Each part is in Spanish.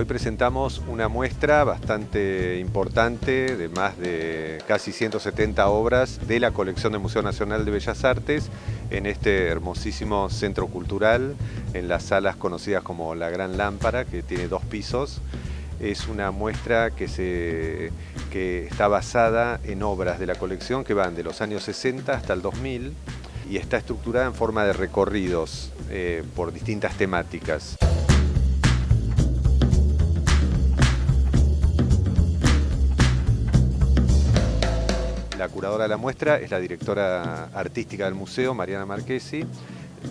Hoy presentamos una muestra bastante importante de más de casi 170 obras de la colección del Museo Nacional de Bellas Artes en este hermosísimo centro cultural, en las salas conocidas como La Gran Lámpara, que tiene 2 pisos. Es una muestra que está basada en obras de la colección que van de los años 60 hasta el 2000 y está estructurada en forma de recorridos por distintas temáticas. La curadora de la muestra es la directora artística del museo, Mariana Marchesi,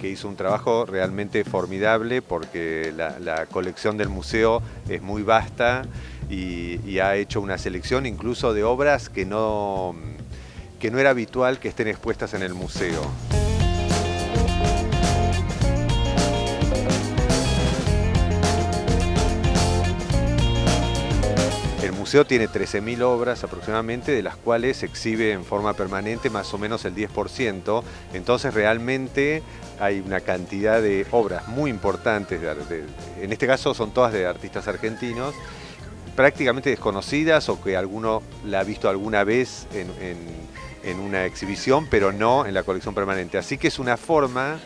que hizo un trabajo realmente formidable porque la colección del museo es muy vasta y ha hecho una selección incluso de obras que no era habitual que estén expuestas en el museo. El museo tiene 13.000 obras aproximadamente, de las cuales se exhibe en forma permanente más o menos el 10%. Entonces realmente hay una cantidad de obras muy importantes, en este caso son todas de artistas argentinos, prácticamente desconocidas o que alguno la ha visto alguna vez en una exhibición, pero no en la colección permanente. Así que es una forma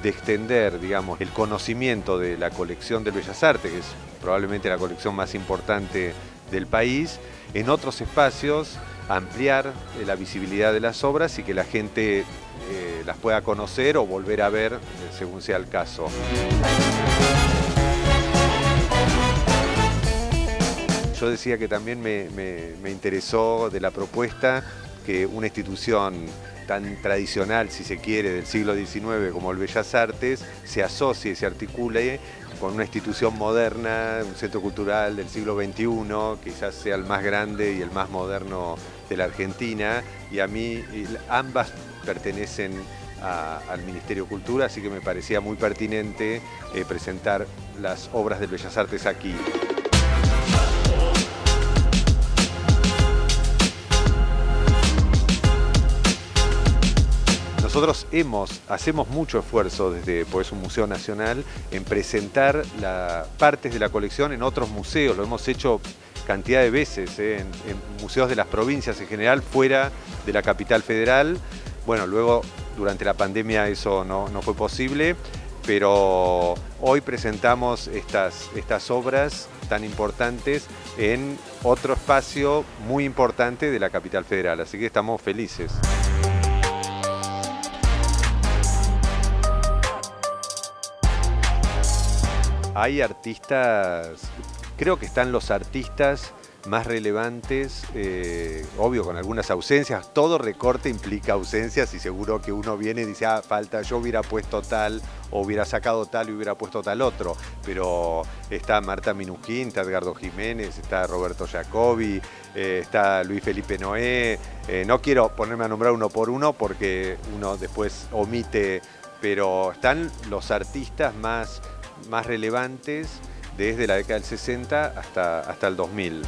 de extender, digamos, el conocimiento de la colección de Bellas Artes, que es probablemente la colección más importante del país, en otros espacios, ampliar la visibilidad de las obras y que la gente las pueda conocer o volver a ver según sea el caso. Yo decía que también me interesó de la propuesta que una institución tan tradicional, si se quiere, del siglo XIX como el Bellas Artes, se asocie, se articule con una institución moderna, un centro cultural del siglo XXI, quizás sea el más grande y el más moderno de la Argentina, y a mí ambas pertenecen al Ministerio de Cultura, así que me parecía muy pertinente presentar las obras del Bellas Artes aquí. Nosotros hacemos mucho esfuerzo desde pues, un museo nacional en presentar partes de la colección en otros museos. Lo hemos hecho cantidad de veces en museos de las provincias en general, fuera de la capital federal. Bueno, luego durante la pandemia eso no fue posible, pero hoy presentamos estas obras tan importantes en otro espacio muy importante de la capital federal, así que estamos felices. Hay artistas, creo que están los artistas más relevantes, obvio con algunas ausencias, todo recorte implica ausencias y seguro que uno viene y dice, falta, yo hubiera puesto tal, o hubiera sacado tal y hubiera puesto tal otro, pero está Marta Minujín, está Edgardo Jiménez, está Roberto Jacobi, está Luis Felipe Noé, no quiero ponerme a nombrar uno por uno porque uno después omite, pero están los artistas más relevantes desde la década del 60 hasta el 2000.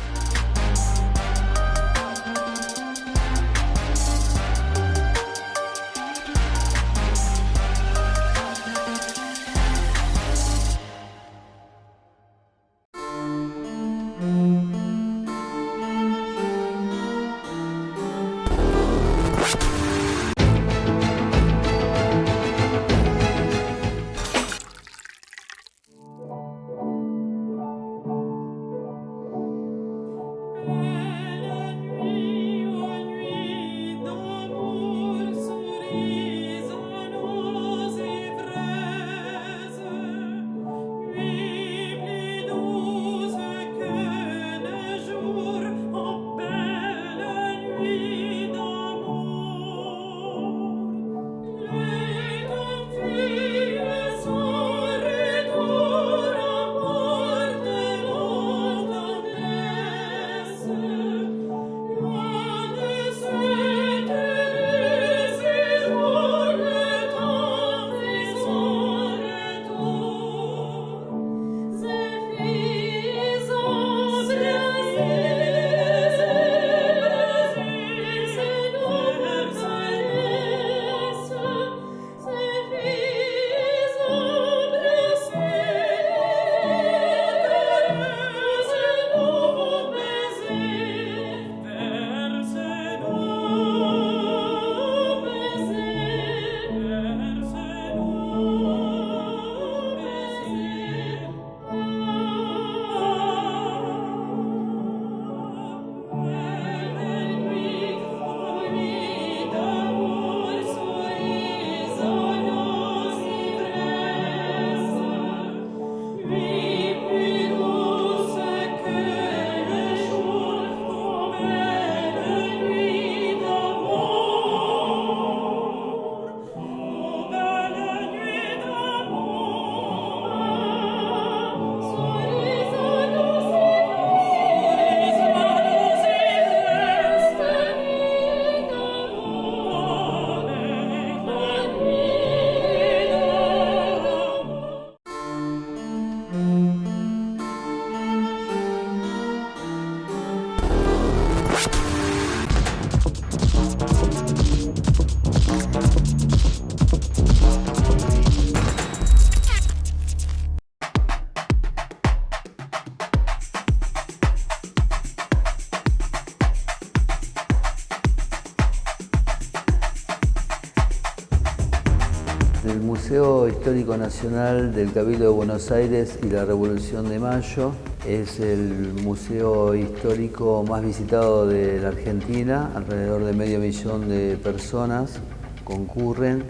Museo Histórico Nacional del Cabildo de Buenos Aires y la Revolución de Mayo es el museo histórico más visitado de la Argentina. Alrededor de 500.000 de personas concurren.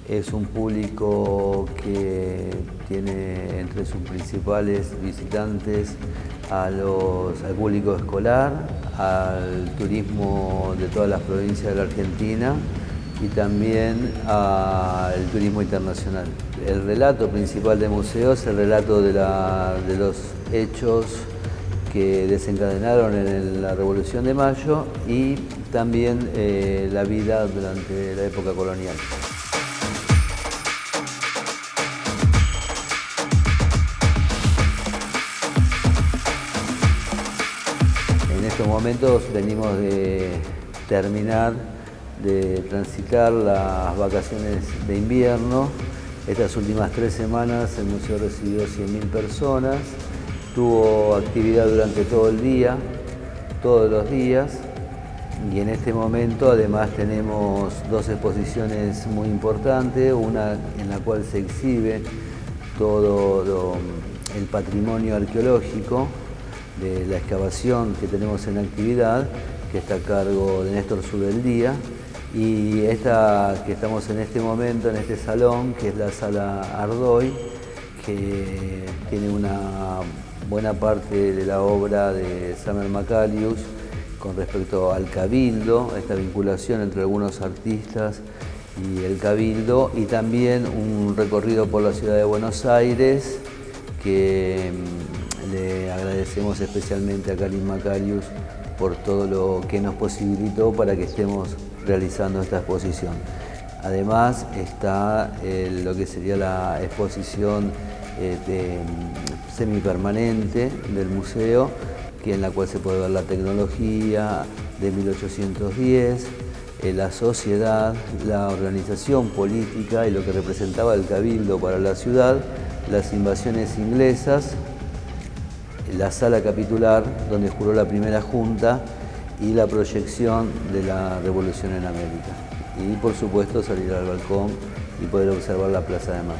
Es un público que tiene entre sus principales visitantes al público escolar, al turismo de todas las provincias de la Argentina y también al turismo internacional. El relato principal del museo es el relato de los hechos que desencadenaron en la Revolución de Mayo y también la vida durante la época colonial. En estos momentos venimos de terminar de transitar las vacaciones de invierno. Estas últimas 3 semanas el museo recibió 100.000 personas, tuvo actividad durante todo el día, todos los días, y en este momento además tenemos 2 exposiciones muy importantes, una en la cual se exhibe todo el patrimonio arqueológico de la excavación que tenemos en actividad, que está a cargo de Néstor Subeldía, y esta que estamos en este momento en este salón, que es la sala Ardoy, que tiene una buena parte de la obra de Samer Macalius con respecto al Cabildo, esta vinculación entre algunos artistas y el Cabildo, y también un recorrido por la ciudad de Buenos Aires que le agradecemos especialmente a Karin Macalius por todo lo que nos posibilitó para que estemos realizando esta exposición. Además está lo que sería la exposición semipermanente del museo, en la cual se puede ver la tecnología de 1810, la sociedad, la organización política y lo que representaba el Cabildo para la ciudad, las invasiones inglesas, la sala capitular donde juró la primera junta y la proyección de la Revolución en América. Y por supuesto salir al balcón y poder observar la Plaza de Mayo.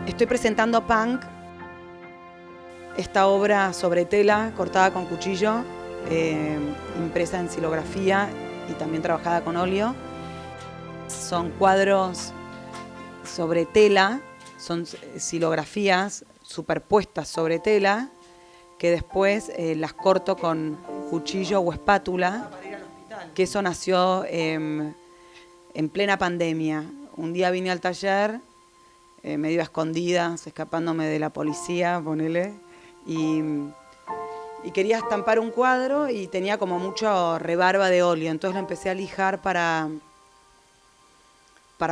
Estoy presentando Punk, esta obra sobre tela cortada con cuchillo, impresa en xilografía y también trabajada con óleo. Son cuadros sobre tela, son xilografías superpuestas sobre tela, que después las corto con cuchillo o espátula, que eso nació en plena pandemia. Un día vine al taller medio a escondidas, escapándome de la policía, ponele. Y quería estampar un cuadro y tenía como mucho rebarba de óleo. Entonces lo empecé a lijar para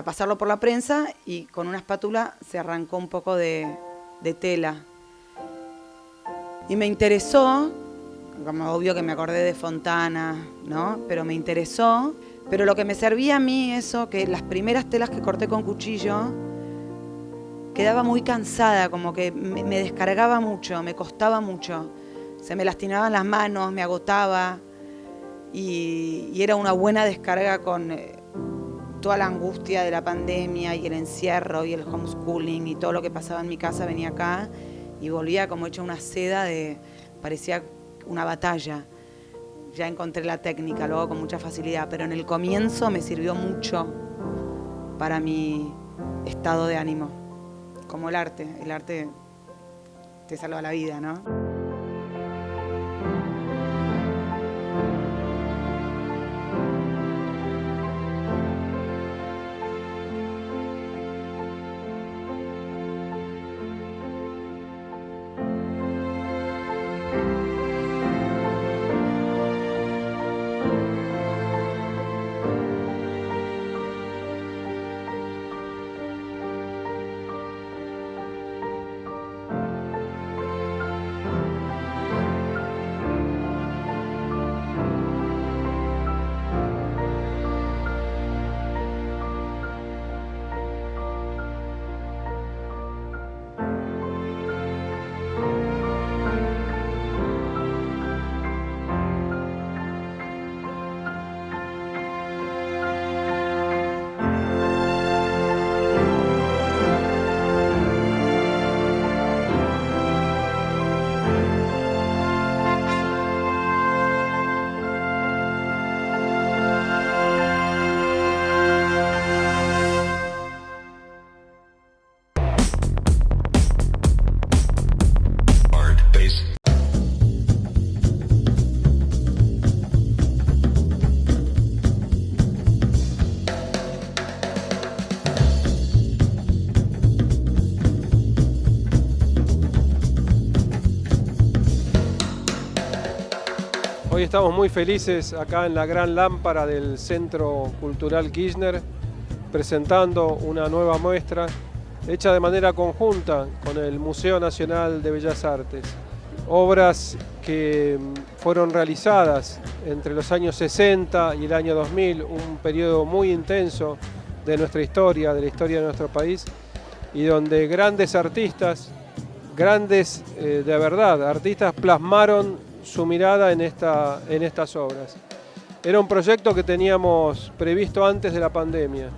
pasarlo por la prensa y con una espátula se arrancó un poco de tela. Y me interesó, como obvio que me acordé de Fontana, ¿no? Pero me interesó. Pero lo que me servía a mí eso, que las primeras telas que corté con cuchillo, quedaba muy cansada, como que me descargaba mucho, me costaba mucho. Se me lastimaban las manos, me agotaba y era una buena descarga con toda la angustia de la pandemia y el encierro y el homeschooling y todo lo que pasaba en mi casa. Venía acá y volvía como hecha una seda, parecía una batalla. Ya encontré la técnica, lo hago con mucha facilidad, pero en el comienzo me sirvió mucho para mi estado de ánimo. Como el arte te salva la vida, ¿no? Hoy estamos muy felices acá en la Gran Lámpara del Centro Cultural Kirchner, presentando una nueva muestra hecha de manera conjunta con el Museo Nacional de Bellas Artes. Obras que fueron realizadas entre los años 60 y el año 2000, un periodo muy intenso de nuestra historia, de la historia de nuestro país, y donde grandes artistas, grandes de verdad, artistas plasmaron su mirada en estas obras. Era un proyecto que teníamos previsto antes de la pandemia.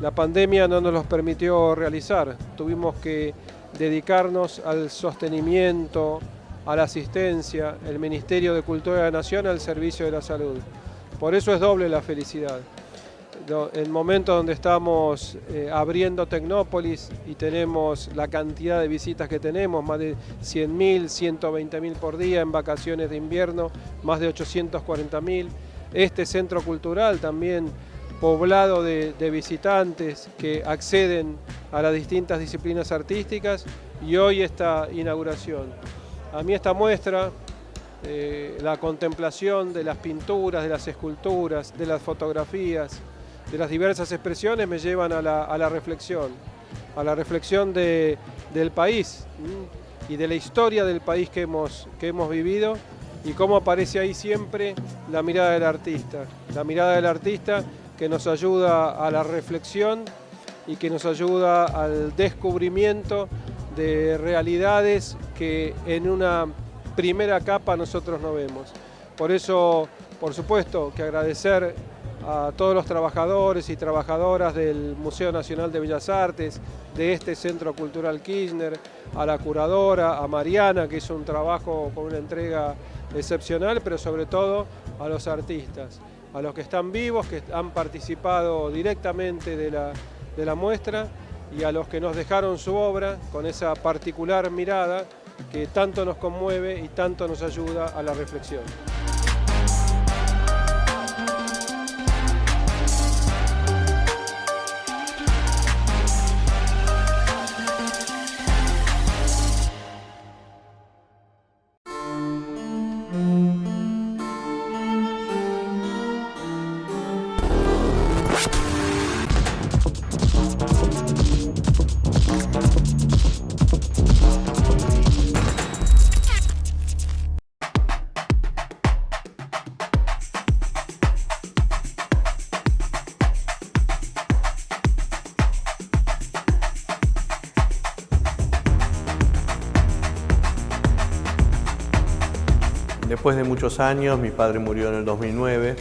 La pandemia no nos los permitió realizar. Tuvimos que dedicarnos al sostenimiento, a la asistencia, el Ministerio de Cultura de la Nación al servicio de la salud. Por eso es doble la felicidad. En el momento donde estamos abriendo Tecnópolis y tenemos la cantidad de visitas que tenemos, más de 100.000, 120.000 por día en vacaciones de invierno, más de 840.000. Este centro cultural también poblado de visitantes que acceden a las distintas disciplinas artísticas, y hoy esta inauguración. A mí esta muestra, la contemplación de las pinturas, de las esculturas, de las fotografías, de las diversas expresiones me llevan a la reflexión del país y de la historia del país que hemos vivido, y cómo aparece ahí siempre la mirada del artista que nos ayuda a la reflexión y que nos ayuda al descubrimiento de realidades que en una primera capa nosotros no vemos. Por eso, por supuesto, que agradecer a todos los trabajadores y trabajadoras del Museo Nacional de Bellas Artes, de este Centro Cultural Kirchner, a la curadora, a Mariana, que hizo un trabajo con una entrega excepcional, pero sobre todo a los artistas, a los que están vivos, que han participado directamente de la muestra, y a los que nos dejaron su obra con esa particular mirada que tanto nos conmueve y tanto nos ayuda a la reflexión. Después de muchos años, mi padre murió en el 2009,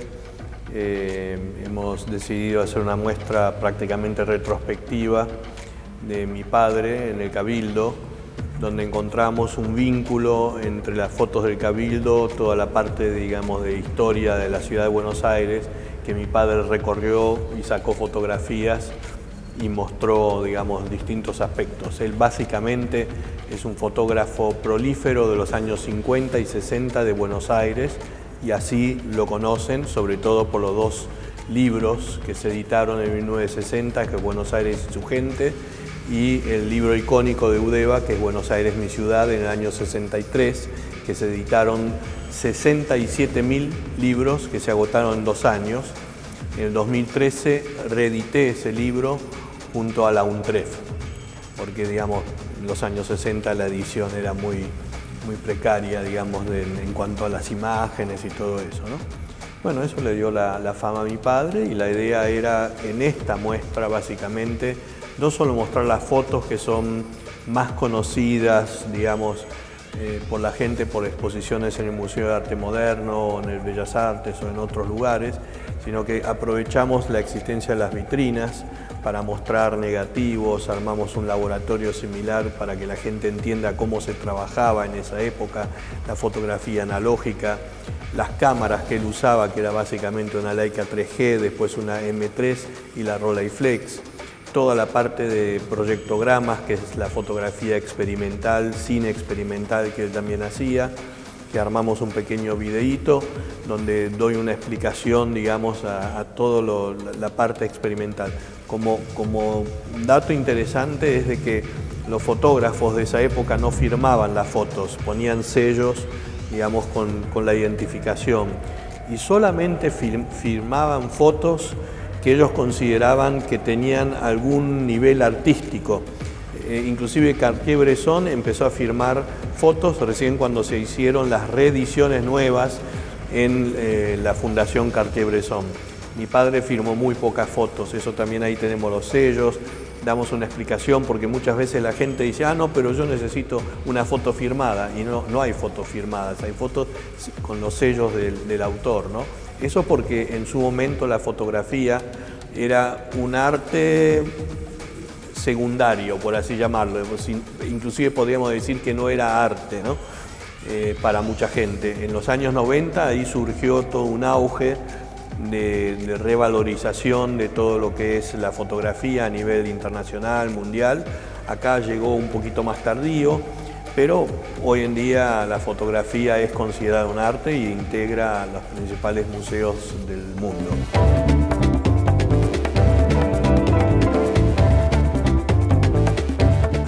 hemos decidido hacer una muestra prácticamente retrospectiva de mi padre en el Cabildo, donde encontramos un vínculo entre las fotos del Cabildo, toda la parte, digamos, de historia de la ciudad de Buenos Aires, que mi padre recorrió y sacó fotografías y mostró, digamos, distintos aspectos. Él básicamente es un fotógrafo prolífero de los años 50 y 60 de Buenos Aires, y así lo conocen, sobre todo por los dos libros que se editaron en 1960, que es Buenos Aires y su gente, y el libro icónico de Udeva, que es Buenos Aires, mi ciudad, en el año 63, que se editaron 67.000 libros que se agotaron en 2 años. En el 2013 reedité ese libro junto a la UNTREF, porque, digamos, en los años 60 la edición era muy precaria, digamos, en cuanto a las imágenes y todo eso, ¿no? Bueno, eso le dio la fama a mi padre, y la idea era, en esta muestra, básicamente, no solo mostrar las fotos que son más conocidas, digamos, por la gente, por exposiciones en el Museo de Arte Moderno, o en el Bellas Artes o en otros lugares, sino que aprovechamos la existencia de las vitrinas para mostrar negativos, armamos un laboratorio similar para que la gente entienda cómo se trabajaba en esa época, la fotografía analógica, las cámaras que él usaba, que era básicamente una Leica 3G, después una M3 y la Rolleiflex, toda la parte de proyectogramas, que es la fotografía experimental, cine experimental que él también hacía, que armamos un pequeño videíto donde doy una explicación, digamos, a toda la parte experimental. Como dato interesante es de que los fotógrafos de esa época no firmaban las fotos, ponían sellos, digamos, con la identificación, y solamente firmaban fotos que ellos consideraban que tenían algún nivel artístico. Inclusive Cartier-Bresson empezó a firmar fotos recién cuando se hicieron las reediciones nuevas en la Fundación Cartier-Bresson. Mi padre firmó muy pocas fotos, eso también ahí tenemos los sellos, damos una explicación, porque muchas veces la gente dice, no, pero yo necesito una foto firmada, y no hay fotos firmadas, hay fotos con los sellos del autor, ¿no? Eso porque en su momento la fotografía era un arte secundario, por así llamarlo, inclusive podríamos decir que no era arte, ¿no? Para mucha gente. En los años 90 ahí surgió todo un auge de revalorización de todo lo que es la fotografía a nivel internacional, mundial. Acá llegó un poquito más tardío, pero hoy en día la fotografía es considerada un arte e integra los principales museos del mundo.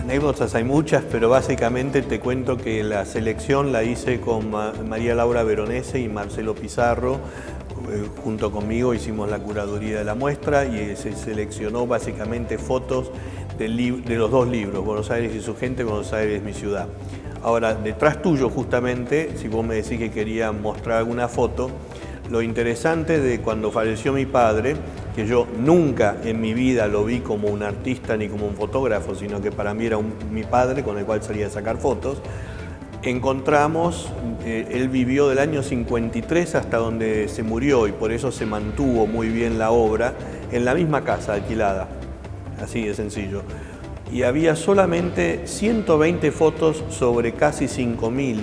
Anécdotas hay muchas, pero básicamente te cuento que la selección la hice con María Laura Veronese y Marcelo Pizarro. Junto conmigo hicimos la curaduría de la muestra y se seleccionó básicamente fotos de los dos libros, Buenos Aires y su gente, Buenos Aires, mi ciudad. Ahora, detrás tuyo justamente, si vos me decís que quería mostrar alguna foto, lo interesante de cuando falleció mi padre, que yo nunca en mi vida lo vi como un artista ni como un fotógrafo, sino que para mí era mi padre con el cual salía a sacar fotos, encontramos, él vivió del año 53 hasta donde se murió, y por eso se mantuvo muy bien la obra en la misma casa alquilada, así de sencillo. Y había solamente 120 fotos sobre casi 5.000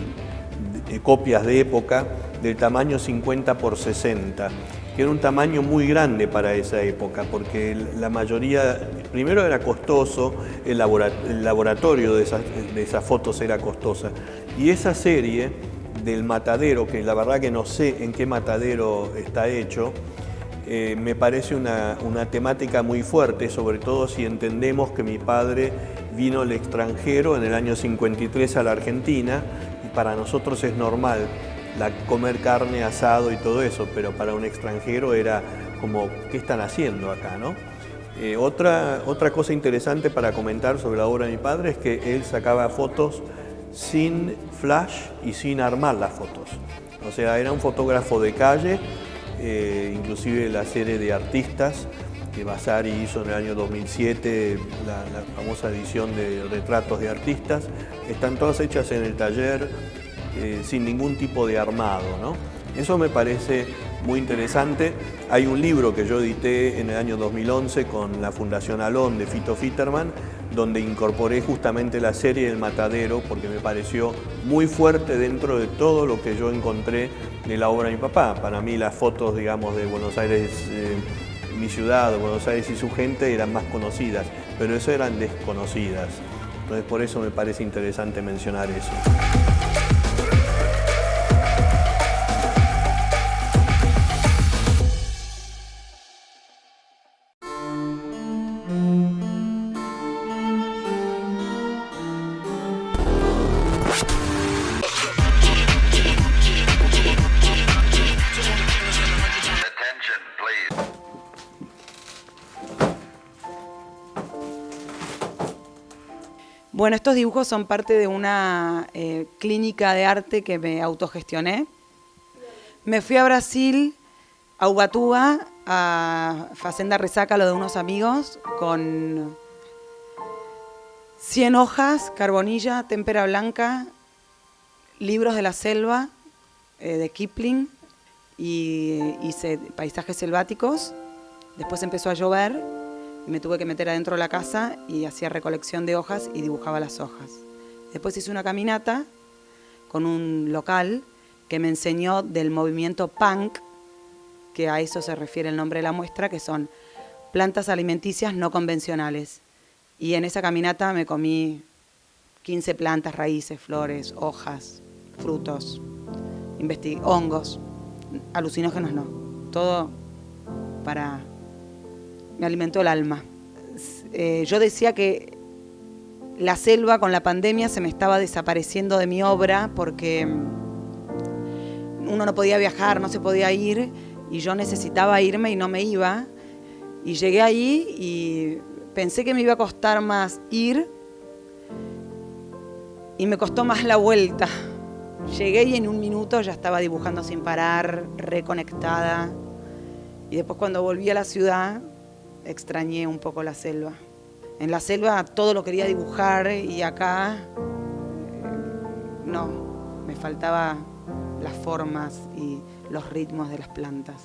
copias de época del tamaño 50 por 60, que era un tamaño muy grande para esa época, porque la mayoría, primero era costoso, el laboratorio de esas fotos era costosa, y esa serie del matadero, que la verdad que no sé en qué matadero está hecho, me parece una temática muy fuerte, sobre todo si entendemos que mi padre vino al extranjero en el año 53 a la Argentina, y para nosotros es normal comer carne, asado y todo eso, pero para un extranjero era como, ¿qué están haciendo acá, no? Otra cosa interesante para comentar sobre la obra de mi padre es que él sacaba fotos sin flash y sin armar las fotos. O sea, era un fotógrafo de calle, inclusive la serie de artistas que Vasari hizo en el año 2007, la famosa edición de retratos de artistas, están todas hechas en el taller sin ningún tipo de armado, ¿no? Eso me parece muy interesante. Hay un libro que yo edité en el año 2011 con la Fundación Alón de Fito Fitterman, donde incorporé justamente la serie El Matadero, porque me pareció muy fuerte dentro de todo lo que yo encontré de la obra de mi papá. Para mí las fotos, digamos, de Buenos Aires, mi ciudad, de Buenos Aires y su gente eran más conocidas, pero eso eran desconocidas. Entonces por eso me parece interesante mencionar eso. Bueno, estos dibujos son parte de una clínica de arte que me autogestioné. Me fui a Brasil, a Ubatuba, a Fazenda Resaca, lo de unos amigos, con 100 hojas, carbonilla, témpera blanca, libros de la selva, de Kipling, y hice paisajes selváticos. Después empezó a llover. Y me tuve que meter adentro de la casa y hacía recolección de hojas y dibujaba las hojas. Después hice una caminata con un local que me enseñó del movimiento punk, que a eso se refiere el nombre de la muestra, que son plantas alimenticias no convencionales. Y en esa caminata me comí 15 plantas, raíces, flores, hojas, frutos, hongos, alucinógenos no, todo para... Me alimentó el alma. Yo decía que la selva con la pandemia se me estaba desapareciendo de mi obra porque uno no podía viajar, no se podía ir y yo necesitaba irme y no me iba. Y llegué ahí y pensé que me iba a costar más ir y me costó más la vuelta. Llegué y en un minuto ya estaba dibujando sin parar, reconectada. Y después cuando volví a la ciudad extrañé un poco la selva. En la selva todo lo quería dibujar y acá no, me faltaba las formas y los ritmos de las plantas.